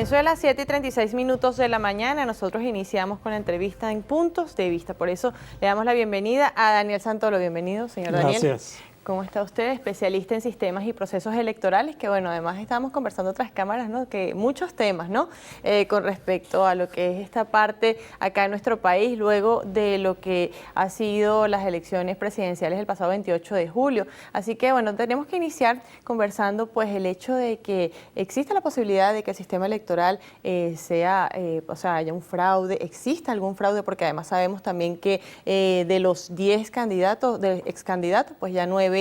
Venezuela, 7:36 de la mañana. Nosotros iniciamos con la entrevista en Puntos de Vista. Por eso le damos la bienvenida a Daniel Santoro. Bienvenido, señor Daniel. Gracias. ¿Cómo está usted? Especialista en sistemas y procesos electorales, que bueno, además estamos conversando otras cámaras, ¿no? Que muchos temas, ¿no? Con respecto a lo que es esta parte acá en nuestro país, luego de lo que ha sido las elecciones presidenciales del pasado 28 de julio. Así que bueno, tenemos que iniciar conversando pues el hecho de que existe la posibilidad de que el sistema electoral haya un fraude, exista algún fraude, porque además sabemos también que de los 10 candidatos, de excandidatos, pues ya 9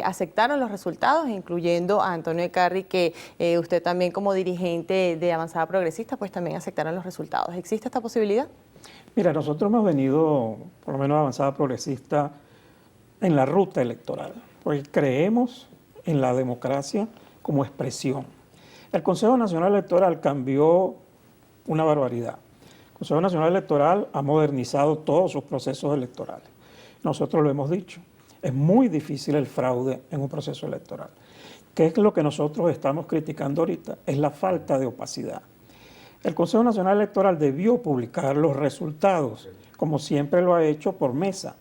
aceptaron los resultados, incluyendo a Antonio Ecarri, que usted también como dirigente de Avanzada Progresista, pues también aceptaron los resultados. ¿Existe esta posibilidad? Mira, nosotros hemos venido, por lo menos Avanzada Progresista, en la ruta electoral, porque creemos en la democracia como expresión. El Consejo Nacional Electoral cambió una barbaridad. El Consejo Nacional Electoral ha modernizado todos sus procesos electorales. Nosotros lo hemos dicho. Es muy difícil el fraude en un proceso electoral. ¿Qué es lo que nosotros estamos criticando ahorita? Es la falta de opacidad. El Consejo Nacional Electoral debió publicar los resultados, como siempre lo ha hecho, por mesa.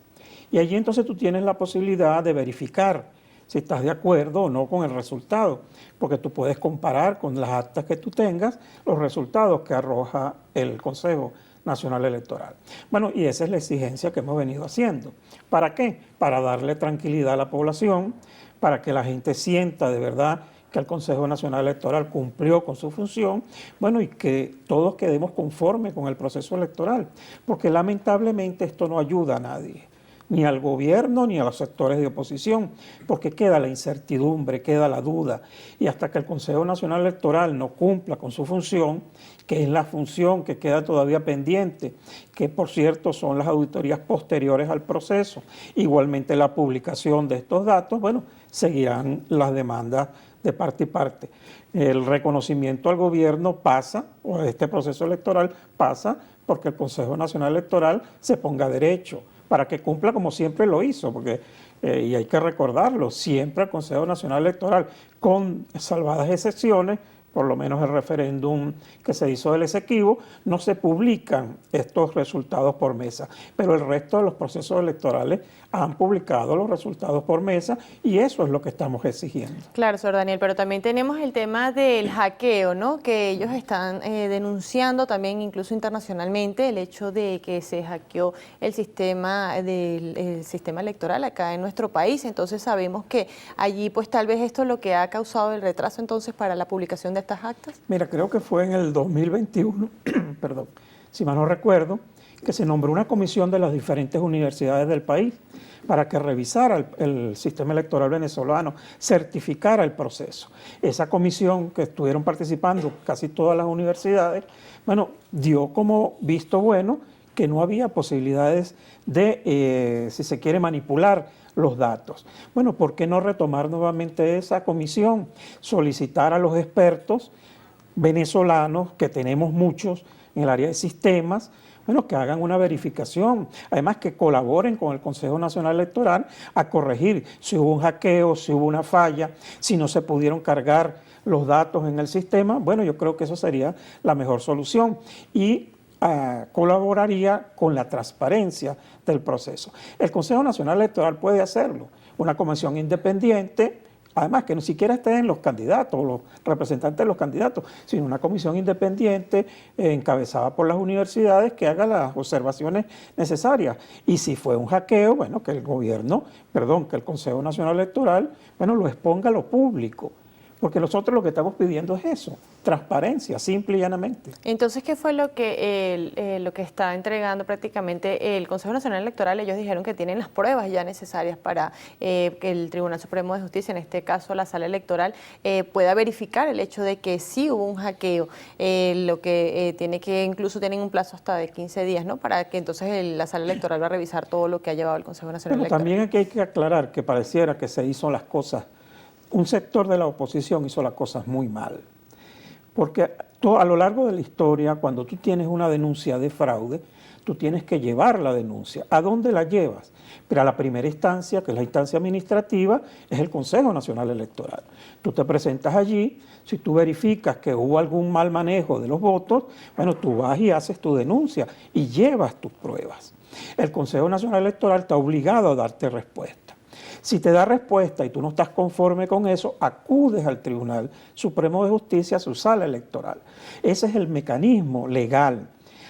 Y allí entonces tú tienes la posibilidad de verificar si estás de acuerdo o no con el resultado, porque tú puedes comparar con las actas que tú tengas los resultados que arroja el Consejo Nacional Electoral. Bueno, y esa es la exigencia que hemos venido haciendo. ¿Para qué? Para darle tranquilidad a la población, para que la gente sienta de verdad que el Consejo Nacional Electoral cumplió con su función, bueno, y que todos quedemos conformes con el proceso electoral, porque lamentablemente esto no ayuda a nadie, ni al gobierno ni a los sectores de oposición, porque queda la incertidumbre, queda la duda, y hasta que el Consejo Nacional Electoral no cumpla con su función, que es la función que queda todavía pendiente, que por cierto son las auditorías posteriores al proceso, igualmente la publicación de estos datos, bueno, seguirán las demandas de parte y parte. El reconocimiento al gobierno pasa, o este proceso electoral pasa, porque el Consejo Nacional Electoral se ponga derecho, para que cumpla como siempre lo hizo, porque, y hay que recordarlo, siempre el Consejo Nacional Electoral, con salvadas excepciones, por lo menos el referéndum que se hizo del Esequibo, no se publican estos resultados por mesa, pero el resto de los procesos electorales han publicado los resultados por mesa y eso es lo que estamos exigiendo. Claro, señor Daniel, pero también tenemos el tema del hackeo, ¿no? Que ellos están denunciando también incluso internacionalmente el hecho de que se hackeó el sistema electoral acá en nuestro país. Entonces sabemos que allí pues tal vez esto es lo que ha causado el retraso entonces para la publicación de estas actas. Mira, creo que fue en el 2021, perdón, si mal no recuerdo, que se nombró una comisión de las diferentes universidades del país para que revisara el sistema electoral venezolano, certificara el proceso. Esa comisión, que estuvieron participando casi todas las universidades, bueno, dio como visto bueno que no había posibilidades de, si se quiere, manipular los datos. Bueno, ¿por qué no retomar nuevamente esa comisión? Solicitar a los expertos venezolanos, que tenemos muchos en el área de sistemas, bueno, que hagan una verificación, además que colaboren con el Consejo Nacional Electoral a corregir si hubo un hackeo, si hubo una falla, si no se pudieron cargar los datos en el sistema. Bueno, yo creo que eso sería la mejor solución y colaboraría con la transparencia del proceso. El Consejo Nacional Electoral puede hacerlo, una comisión independiente, además que ni siquiera estén los candidatos, los representantes de los candidatos, sino una comisión independiente encabezada por las universidades que haga las observaciones necesarias. Y si fue un hackeo, bueno, que el Consejo Nacional Electoral, bueno, lo exponga a lo público. Porque nosotros lo que estamos pidiendo es eso, transparencia, simple y llanamente. Entonces, ¿qué fue lo que está entregando prácticamente el Consejo Nacional Electoral? Ellos dijeron que tienen las pruebas ya necesarias para que el Tribunal Supremo de Justicia, en este caso la Sala Electoral, pueda verificar el hecho de que sí hubo un hackeo, lo que tiene que incluso tienen un plazo hasta de 15 días, ¿no? Para que entonces la Sala Electoral va a revisar todo lo que ha llevado el Consejo Nacional Electoral. También aquí hay que aclarar que pareciera que se hizo las cosas. Un sector de la oposición hizo las cosas muy mal, porque a lo largo de la historia, cuando tú tienes una denuncia de fraude, tú tienes que llevar la denuncia. ¿A dónde la llevas? Pero a la primera instancia, que es la instancia administrativa, es el Consejo Nacional Electoral. Tú te presentas allí, si tú verificas que hubo algún mal manejo de los votos, bueno, tú vas y haces tu denuncia y llevas tus pruebas. El Consejo Nacional Electoral está obligado a darte respuesta. Si te da respuesta y tú no estás conforme con eso, acudes al Tribunal Supremo de Justicia, a su sala electoral. Ese es el mecanismo legal.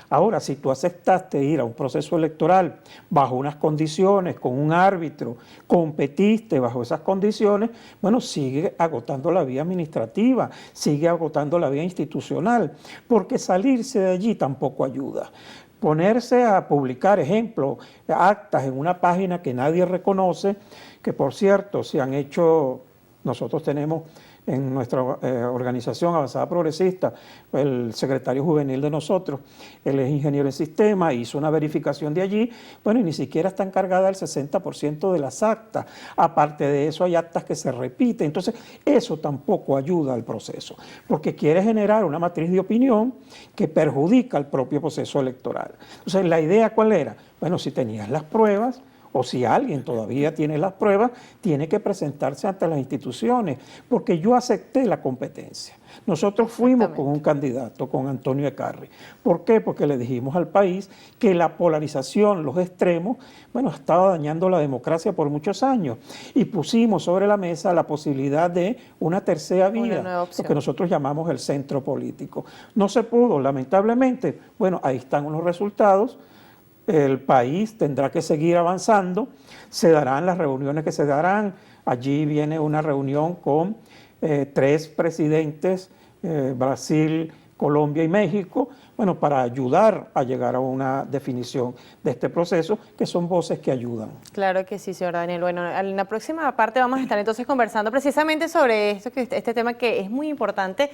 Ahora, si tú aceptaste ir a un proceso electoral bajo unas condiciones, con un árbitro, competiste bajo esas condiciones, bueno, sigue agotando la vía administrativa, sigue agotando la vía institucional, porque salirse de allí tampoco ayuda. Ponerse a publicar ejemplos, actas en una página que nadie reconoce, que por cierto se han hecho, nosotros tenemos en nuestra organización Avanzada Progresista, el secretario juvenil de nosotros, él es ingeniero en sistemas, hizo una verificación de allí, bueno, y ni siquiera está encargada el 60% de las actas. Aparte de eso, hay actas que se repiten. Entonces, eso tampoco ayuda al proceso, porque quiere generar una matriz de opinión que perjudica al propio proceso electoral. Entonces, ¿la idea cuál era? Bueno, si tenías las pruebas, o si alguien todavía tiene las pruebas, tiene que presentarse ante las instituciones, porque yo acepté la competencia. Nosotros fuimos con un candidato, con Antonio Ecarri. ¿Por qué? Porque le dijimos al país que la polarización, los extremos, bueno, estaba dañando la democracia por muchos años. Y pusimos sobre la mesa la posibilidad de una tercera vía, lo que nosotros llamamos el centro político. No se pudo, lamentablemente. Bueno, ahí están los resultados. El país tendrá que seguir avanzando, se darán las reuniones que se darán. Allí viene una reunión con 3 presidentes, Brasil, Colombia y México, bueno, para ayudar a llegar a una definición de este proceso, que son voces que ayudan. Claro que sí, señor Daniel. Bueno, en la próxima parte vamos a estar entonces conversando precisamente sobre esto, este tema que es muy importante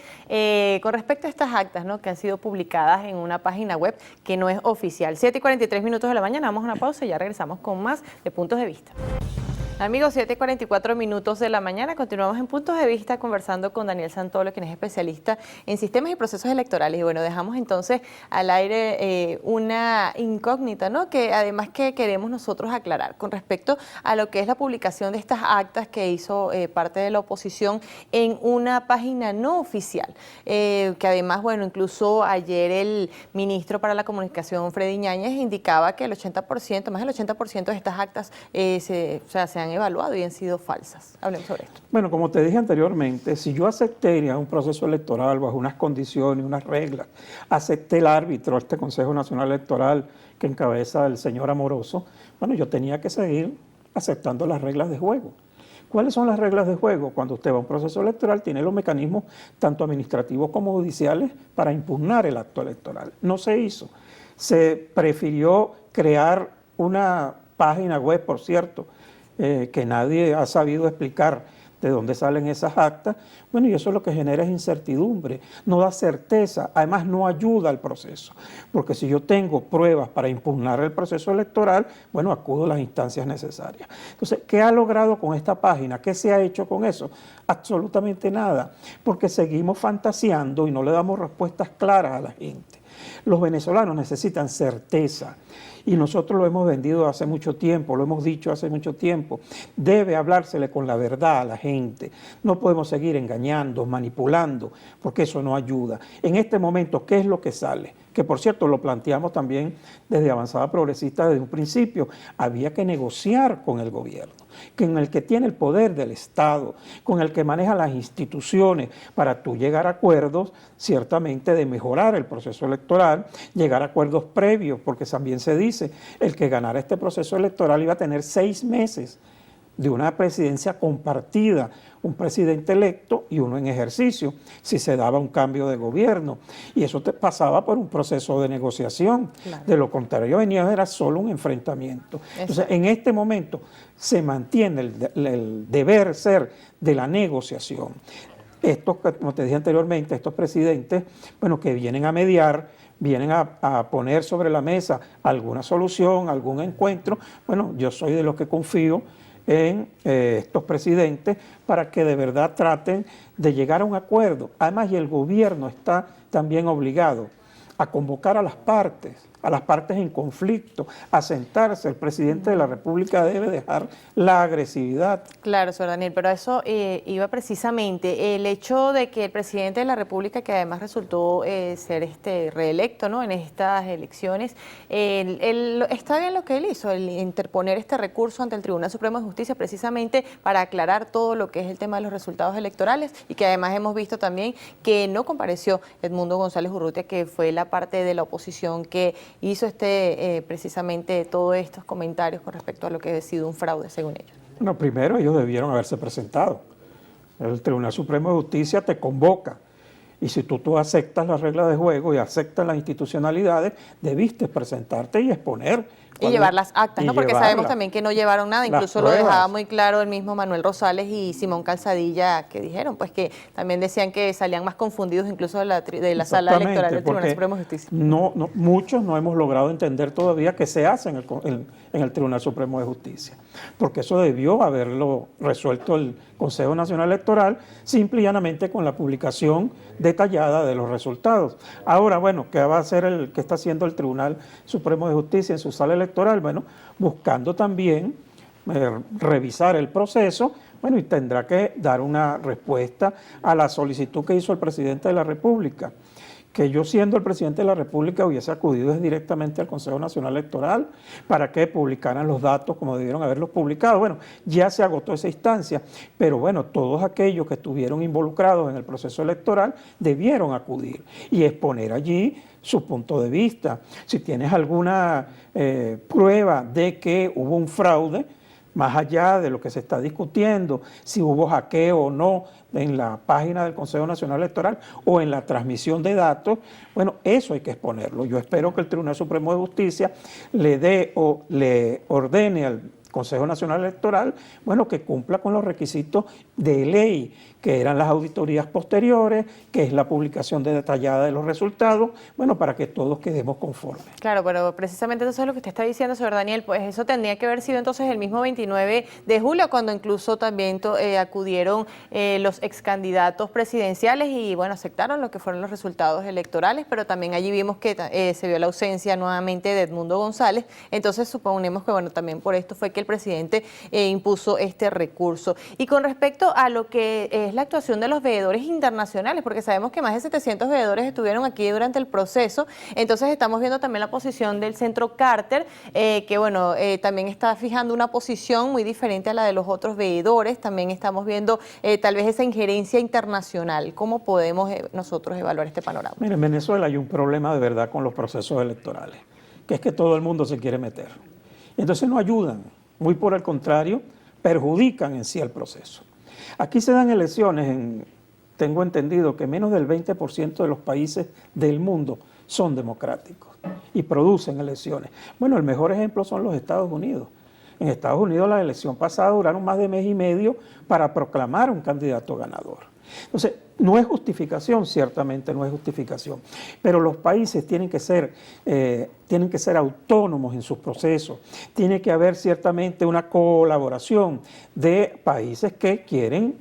con respecto a estas actas, ¿no?, que han sido publicadas en una página web que no es oficial. 7:43 de la mañana, vamos a una pausa y ya regresamos con más de Puntos de Vista. Amigos, 7:44 de la mañana, continuamos en Puntos de Vista conversando con Daniel Santolo, quien es especialista en sistemas y procesos electorales. Y bueno, dejamos entonces al aire una incógnita, ¿no?, que además que queremos nosotros aclarar con respecto a lo que es la publicación de estas actas que hizo parte de la oposición en una página no oficial, que además, bueno, incluso ayer el ministro para la Comunicación, Freddy Ñáñez, indicaba que el 80%, más del 80% de estas actas se han evaluado y han sido falsas. Hablemos sobre esto. Bueno, como te dije anteriormente, si yo acepté ir a un proceso electoral bajo unas condiciones, unas reglas, acepté el árbitro, este Consejo Nacional Electoral que encabeza el señor Amoroso, bueno, yo tenía que seguir aceptando las reglas de juego. ¿Cuáles son las reglas de juego? Cuando usted va a un proceso electoral, tiene los mecanismos tanto administrativos como judiciales para impugnar el acto electoral. No se hizo. Se prefirió crear una página web, por cierto, que nadie ha sabido explicar de dónde salen esas actas. Bueno, y eso lo que genera es incertidumbre, no da certeza, además no ayuda al proceso, porque si yo tengo pruebas para impugnar el proceso electoral, bueno, acudo a las instancias necesarias. Entonces, ¿qué ha logrado con esta página? ¿Qué se ha hecho con eso? Absolutamente nada, porque seguimos fantaseando y no le damos respuestas claras a la gente. Los venezolanos necesitan certeza. Y nosotros lo hemos vendido hace mucho tiempo, lo hemos dicho hace mucho tiempo. Debe hablársele con la verdad a la gente. No podemos seguir engañando, manipulando, porque eso no ayuda. En este momento, ¿qué es lo que sale? Que por cierto lo planteamos también desde Avanzada Progresista desde un principio. Había que negociar con el gobierno, con el que tiene el poder del Estado, con el que maneja las instituciones, para tú llegar a acuerdos, ciertamente, de mejorar el proceso electoral, llegar a acuerdos previos, porque también se dice, el que ganara este proceso electoral iba a tener 6 meses de una presidencia compartida, un presidente electo y uno en ejercicio, si se daba un cambio de gobierno. Y eso te pasaba por un proceso de negociación. Claro. De lo contrario, era solo un enfrentamiento. Entonces, en este momento se mantiene el deber ser de la negociación. Estos, como te dije anteriormente, estos presidentes, bueno, que vienen a mediar, vienen a poner sobre la mesa alguna solución, algún encuentro. Bueno, yo soy de los que confío en estos presidentes para que de verdad traten de llegar a un acuerdo. Además, y el gobierno está también obligado a convocar a las partes, a las partes en conflicto, a sentarse. El presidente de la República debe dejar la agresividad. Claro, señor Daniel, pero a eso iba precisamente el hecho de que el presidente de la República, que además resultó ser reelecto, ¿no?, en estas elecciones, está bien lo que él hizo, el interponer este recurso ante el Tribunal Supremo de Justicia, precisamente para aclarar todo lo que es el tema de los resultados electorales, y que además hemos visto también que no compareció Edmundo González Urrutia, que fue la parte de la oposición que hizo precisamente todos estos comentarios con respecto a lo que ha sido un fraude, según ellos. Bueno, primero ellos debieron haberse presentado. El Tribunal Supremo de Justicia te convoca. Y si tú aceptas las reglas de juego y aceptas las institucionalidades, debiste presentarte y exponer. Y llevar las actas, ¿no? Porque sabemos también que no llevaron nada, incluso lo dejaba muy claro el mismo Manuel Rosales y Simón Calzadilla, que dijeron, pues que también decían que salían más confundidos incluso de la sala electoral del Tribunal Supremo de Justicia. Muchos no hemos logrado entender todavía qué se hace en el Tribunal Supremo de Justicia, porque eso debió haberlo resuelto el Consejo Nacional Electoral, simple y llanamente con la publicación detallada de los resultados. Ahora, bueno, ¿qué va a hacer qué está haciendo el Tribunal Supremo de Justicia en su sala electoral? Bueno, buscando también revisar el proceso, bueno, y tendrá que dar una respuesta a la solicitud que hizo el presidente de la República, que yo, siendo el presidente de la República, hubiese acudido directamente al Consejo Nacional Electoral para que publicaran los datos como debieron haberlos publicado. Bueno, ya se agotó esa instancia, pero bueno, todos aquellos que estuvieron involucrados en el proceso electoral debieron acudir y exponer allí su punto de vista. Si tienes alguna prueba de que hubo un fraude, más allá de lo que se está discutiendo, si hubo hackeo o no en la página del Consejo Nacional Electoral o en la transmisión de datos, bueno, eso hay que exponerlo. Yo espero que el Tribunal Supremo de Justicia le ordene al Consejo Nacional Electoral, bueno, que cumpla con los requisitos de ley, que eran las auditorías posteriores, que es la publicación detallada de los resultados, bueno, para que todos quedemos conformes. Claro, pero precisamente eso es lo que usted está diciendo, señor Daniel, pues eso tendría que haber sido entonces el mismo 29 de julio, cuando incluso también acudieron los excandidatos presidenciales y, bueno, aceptaron lo que fueron los resultados electorales, pero también allí vimos que se vio la ausencia nuevamente de Edmundo González, entonces suponemos que, bueno, también por esto fue que el presidente impuso este recurso. Y con respecto a lo que es la actuación de los veedores internacionales, porque sabemos que más de 700 veedores estuvieron aquí durante el proceso, entonces estamos viendo también la posición del Centro Carter, que bueno, también está fijando una posición muy diferente a la de los otros veedores, también estamos viendo tal vez esa injerencia internacional. ¿Cómo podemos nosotros evaluar este panorama? Mira, en Venezuela hay un problema de verdad con los procesos electorales, que es que todo el mundo se quiere meter. Entonces no ayudan, muy por el contrario, perjudican en sí el proceso. Aquí se dan elecciones, tengo entendido que menos del 20% de los países del mundo son democráticos y producen elecciones. Bueno, el mejor ejemplo son los Estados Unidos. En Estados Unidos la elección pasada duraron más de mes y medio para proclamar un candidato ganador. Entonces, no es justificación, ciertamente no es justificación, pero los países tienen que ser autónomos en sus procesos, tiene que haber ciertamente una colaboración de países que quieren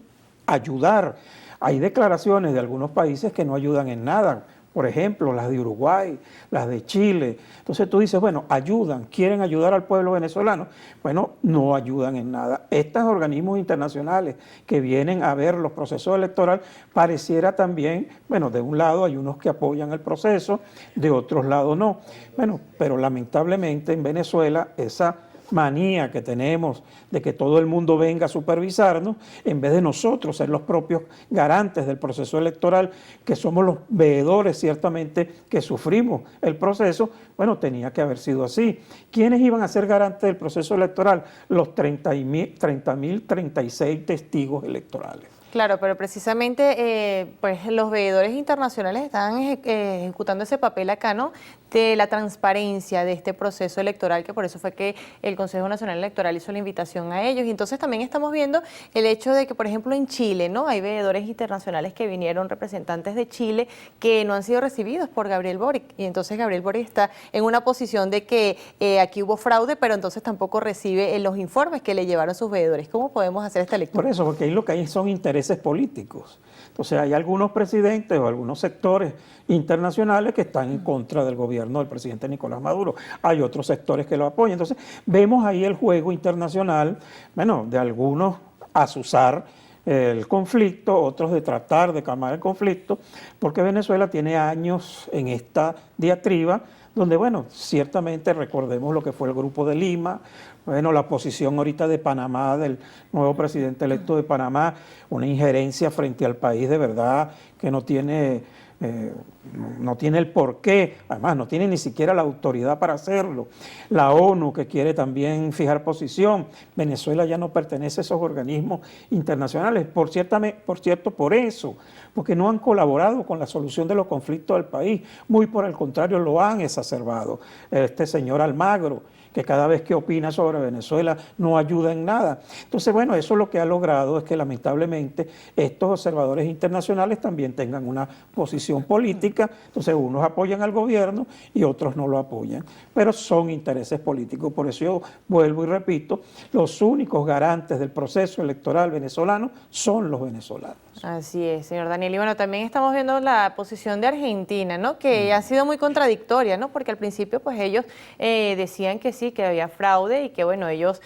ayudar. Hay declaraciones de algunos países que no ayudan en nada, por ejemplo, las de Uruguay, las de Chile. Entonces tú dices, bueno, ayudan, quieren ayudar al pueblo venezolano. Bueno, no ayudan en nada. Estos organismos internacionales que vienen a ver los procesos electorales, pareciera también, bueno, de un lado hay unos que apoyan el proceso, de otros lados no. Bueno, pero lamentablemente en Venezuela esa manía que tenemos de que todo el mundo venga a supervisarnos, en vez de nosotros ser los propios garantes del proceso electoral, que somos los veedores ciertamente que sufrimos el proceso, bueno, tenía que haber sido así. ¿Quiénes iban a ser garantes del proceso electoral? Los 30.036 testigos electorales. Claro, pero precisamente pues los veedores internacionales están ejecutando ese papel acá, ¿no?, de la transparencia de este proceso electoral, que por eso fue que el Consejo Nacional Electoral hizo la invitación a ellos. Y entonces también estamos viendo el hecho de que, por ejemplo, en Chile, ¿no?, hay veedores internacionales que vinieron, representantes de Chile, que no han sido recibidos por Gabriel Boric. Y entonces Gabriel Boric está en una posición de que aquí hubo fraude, pero entonces tampoco recibe los informes que le llevaron sus veedores. ¿Cómo podemos hacer esta lectura? Por eso, porque ahí lo que hay son intereses intereses políticos. Entonces hay algunos presidentes o algunos sectores internacionales que están en contra del gobierno del presidente Nicolás Maduro. Hay otros sectores que lo apoyan. Entonces vemos ahí el juego internacional, bueno, de algunos azuzar el conflicto, otros de tratar de calmar el conflicto, porque Venezuela tiene años en esta diatriba, donde, bueno, ciertamente recordemos lo que fue el Grupo de Lima, bueno, la posición ahorita de Panamá, del nuevo presidente electo de Panamá, una injerencia frente al país de verdad que no tiene el porqué, además no tiene ni siquiera la autoridad para hacerlo. La ONU que quiere también fijar posición, Venezuela ya no pertenece a esos organismos internacionales, por cierto, por eso, porque no han colaborado con la solución de los conflictos del país, muy por el contrario lo han exacerbado. Este señor Almagro, que cada vez que opina sobre Venezuela no ayuda en nada. Entonces, bueno, eso lo que ha logrado es que lamentablemente estos observadores internacionales también tengan una posición política, entonces unos apoyan al gobierno y otros no lo apoyan, pero son intereses políticos. Por eso yo vuelvo y repito, los únicos garantes del proceso electoral venezolano son los venezolanos. Así es, señor Daniel. Y bueno, también estamos viendo la posición de Argentina, ¿no? Que ha sido muy contradictoria, ¿no? Porque al principio, pues ellos decían que sí, que había fraude y que, bueno, ellos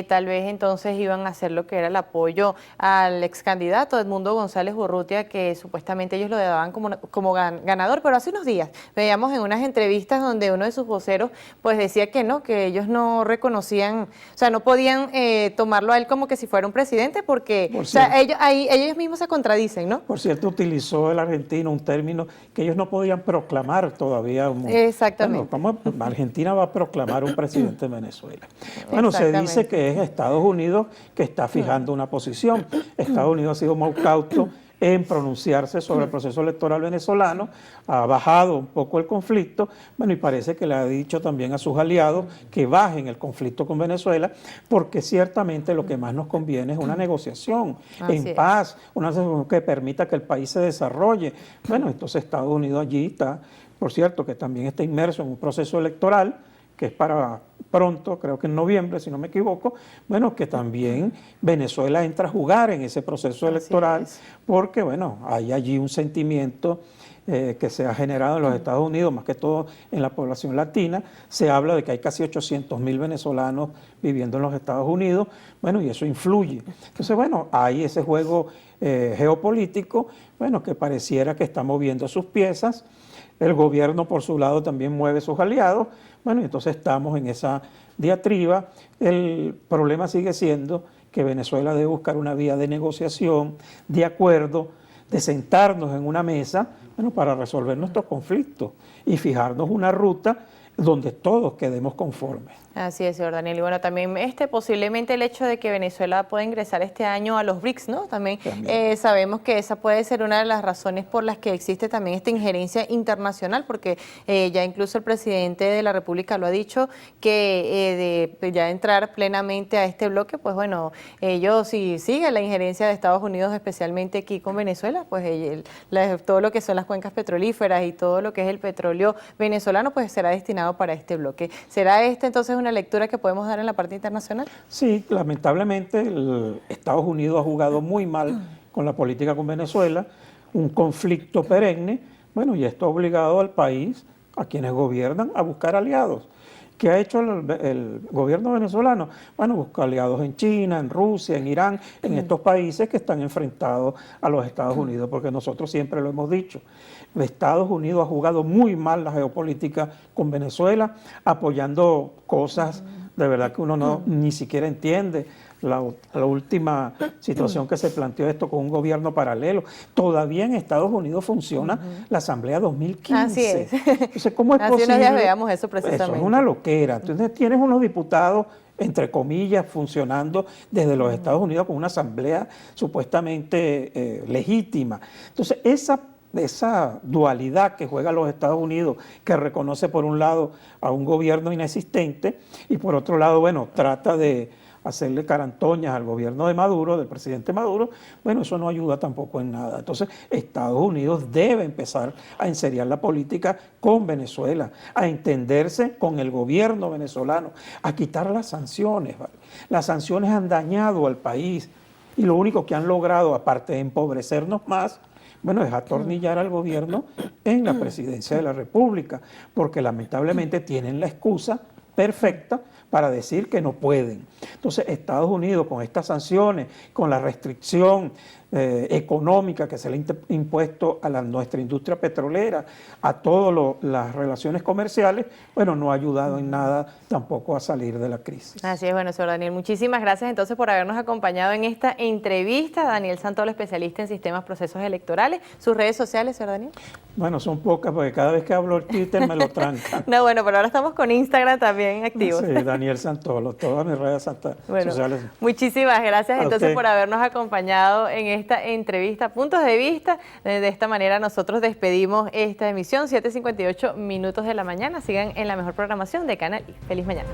tal vez entonces iban a hacer lo que era el apoyo al ex candidato Edmundo González Urrutia, que supuestamente ellos lo daban como ganador. Pero hace unos días veíamos en unas entrevistas donde uno de sus voceros, pues decía que no, que ellos no reconocían, o sea, no podían tomarlo a él como que si fuera un presidente, porque, o sea, ellos mismos se contradicen, ¿no? Por cierto, utilizó el argentino un término que ellos no podían proclamar todavía. Exactamente. Bueno, Argentina va a proclamar un presidente en Venezuela. Bueno, se dice que es Estados Unidos que está fijando una posición. Estados Unidos ha sido muy cauto en pronunciarse sobre el proceso electoral venezolano, ha bajado un poco el conflicto, bueno, y parece que le ha dicho también a sus aliados que bajen el conflicto con Venezuela, porque ciertamente lo que más nos conviene es una negociación en paz, una negociación que permita que el país se desarrolle. Bueno, entonces Estados Unidos allí está, por cierto, que también está inmerso en un proceso electoral, que es para pronto, creo que en noviembre, si no me equivoco, bueno, que también Venezuela entra a jugar en ese proceso electoral, porque, bueno, hay allí un sentimiento que se ha generado en los Estados Unidos, más que todo en la población latina. Se habla de que hay casi 800.000 venezolanos viviendo en los Estados Unidos, bueno, y eso influye. Entonces, bueno, hay ese juego geopolítico, bueno, que pareciera que está moviendo sus piezas. El gobierno, por su lado, también mueve sus aliados. Bueno, y entonces estamos en esa diatriba. El problema sigue siendo que Venezuela debe buscar una vía de negociación, de acuerdo, de sentarnos en una mesa, bueno, para resolver nuestros conflictos y fijarnos una ruta donde todos quedemos conformes. Así es, señor Daniel. Y bueno, también posiblemente el hecho de que Venezuela pueda ingresar este año a los BRICS, ¿no? También. Sabemos que esa puede ser una de las razones por las que existe también esta injerencia internacional, porque ya incluso el presidente de la República lo ha dicho, que de ya entrar plenamente a este bloque, pues bueno, ellos si siguen la injerencia de Estados Unidos, especialmente aquí con Venezuela, pues todo lo que son las cuencas petrolíferas y todo lo que es el petróleo venezolano, pues será destinado para este bloque. ¿Será entonces una lectura que podemos dar en la parte internacional? Sí, lamentablemente Estados Unidos ha jugado muy mal con la política con Venezuela, un conflicto perenne, bueno, y esto ha obligado al país, a quienes gobiernan, a buscar aliados. ¿Qué ha hecho el gobierno venezolano? Bueno, busca aliados en China, en Rusia, en Irán, en estos países que están enfrentados a los Estados Unidos, porque nosotros siempre lo hemos dicho. Estados Unidos ha jugado muy mal la geopolítica con Venezuela, apoyando cosas de verdad que uno ni siquiera entiende. La última situación que se planteó esto con un gobierno paralelo. Todavía en Estados Unidos funciona la Asamblea 2015. Así es. Entonces, ¿cómo es posible? Hace unos días veamos eso precisamente. Eso es una loquera. Entonces, tienes unos diputados, entre comillas, funcionando desde los Estados Unidos con una asamblea supuestamente legítima. Entonces, esa dualidad que juega los Estados Unidos, que reconoce por un lado a un gobierno inexistente y por otro lado, bueno, trata de hacerle carantoñas al gobierno de Maduro, del presidente Maduro, bueno, eso no ayuda tampoco en nada. Entonces, Estados Unidos debe empezar a enseriar la política con Venezuela, a entenderse con el gobierno venezolano, a quitar las sanciones, ¿vale? Las sanciones han dañado al país. y lo único que han logrado, aparte de empobrecernos más, bueno, es atornillar al gobierno en la presidencia de la República, porque lamentablemente tienen la excusa perfecta para decir que no pueden. Entonces, Estados Unidos, con estas sanciones, con la restricción económica que se le ha impuesto a nuestra industria petrolera, a todas las relaciones comerciales, bueno, no ha ayudado en nada tampoco a salir de la crisis. Así es, bueno, señor Daniel, muchísimas gracias entonces por habernos acompañado en esta entrevista. Daniel Santolo, especialista en sistemas, procesos electorales. ¿Sus redes sociales, señor Daniel? Bueno, son pocas porque cada vez que hablo el Twitter me lo trancan. No, bueno, pero ahora estamos con Instagram también activos. Sí, Daniel Santolo, todas mis redes sociales. Muchísimas gracias entonces usted por habernos acompañado en esta entrevista, Puntos de Vista. De esta manera nosotros despedimos esta emisión, 7:58 minutos de la mañana. Sigan en la mejor programación de Canal I. Feliz mañana.